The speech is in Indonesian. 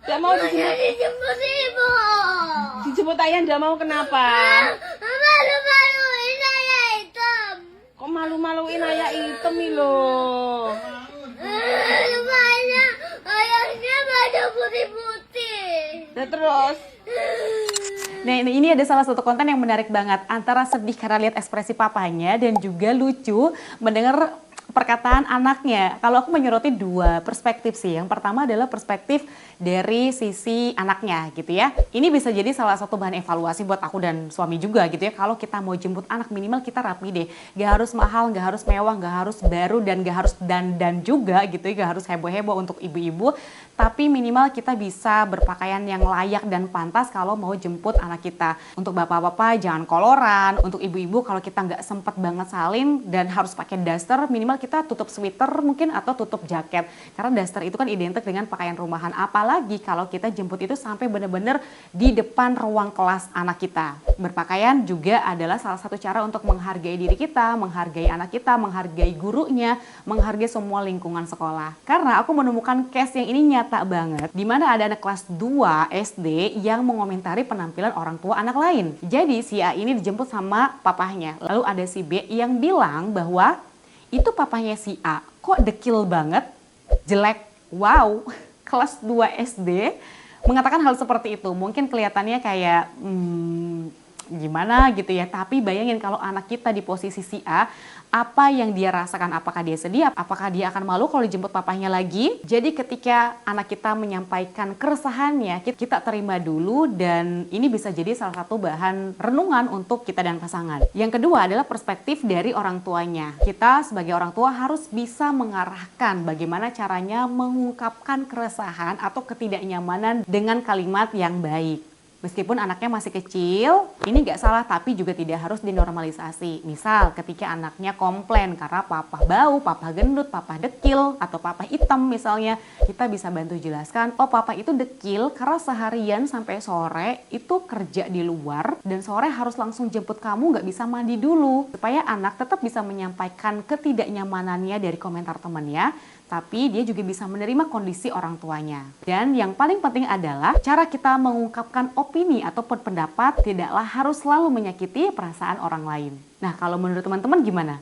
Gak mau dijemput. Dijemput ibu. Dijemput ayah gak mau, kenapa? Malu-maluin ayah hitam. Kok malu-maluin ayah hitam nih loh? Rupanya ayahnya pada putih-putih. Nah terus? Nah ini ada salah satu konten yang menarik banget. Antara sedih karena lihat ekspresi papanya dan juga lucu mendengar perkataan anaknya. Kalau aku menyoroti dua perspektif sih. Yang pertama adalah perspektif dari sisi anaknya gitu ya. Ini bisa jadi salah satu bahan evaluasi buat aku dan suami juga gitu ya. Kalau kita mau jemput anak minimal kita rapi deh. Gak harus mahal, gak harus mewah, gak harus baru dan gak harus dandan juga gitu ya. Gak harus heboh-heboh untuk ibu-ibu. Tapi minimal kita bisa berpakaian yang layak dan pantas kalau mau jemput anak kita. Untuk bapak-bapak jangan koloran. Untuk ibu-ibu kalau kita nggak sempet banget salin dan harus pakai daster, minimal kita tutup sweater mungkin atau tutup jaket. Karena daster itu kan identik dengan pakaian rumahan. Apalagi kalau kita jemput itu sampai benar-benar di depan ruang kelas anak kita. Berpakaian juga adalah salah satu cara untuk menghargai diri kita, menghargai anak kita, menghargai gurunya, menghargai semua lingkungan sekolah. Karena aku menemukan case yang ini nyata banget, di mana ada anak kelas 2 SD yang mengomentari penampilan orang tua anak lain. Jadi si A ini dijemput sama papahnya. Lalu ada si B yang bilang bahwa itu papahnya si A, kok dekil banget, jelek, wow, kelas 2 SD mengatakan hal seperti itu. Mungkin kelihatannya kayak gimana gitu ya, tapi bayangin kalau anak kita di posisi si A, apa yang dia rasakan, apakah dia sedih, apakah dia akan malu kalau dijemput papahnya lagi. Jadi ketika anak kita menyampaikan keresahannya, kita terima dulu dan ini bisa jadi salah satu bahan renungan untuk kita dan pasangan. Yang kedua adalah perspektif dari orang tuanya. Kita sebagai orang tua harus bisa mengarahkan bagaimana caranya mengungkapkan keresahan atau ketidaknyamanan dengan kalimat yang baik. Meskipun anaknya masih kecil, ini nggak salah tapi juga tidak harus dinormalisasi. Misal ketika anaknya komplain karena papa bau, papa gendut, papa dekil, atau papa hitam misalnya, kita bisa bantu jelaskan, oh papa itu dekil karena seharian sampai sore itu kerja di luar dan sore harus langsung jemput kamu, nggak bisa mandi dulu. Supaya anak tetap bisa menyampaikan ketidaknyamanannya dari komentar temannya, tapi dia juga bisa menerima kondisi orang tuanya. Dan yang paling penting adalah cara kita mengungkapkan opini ataupun pendapat tidaklah harus selalu menyakiti perasaan orang lain. Nah, kalau menurut teman-teman gimana?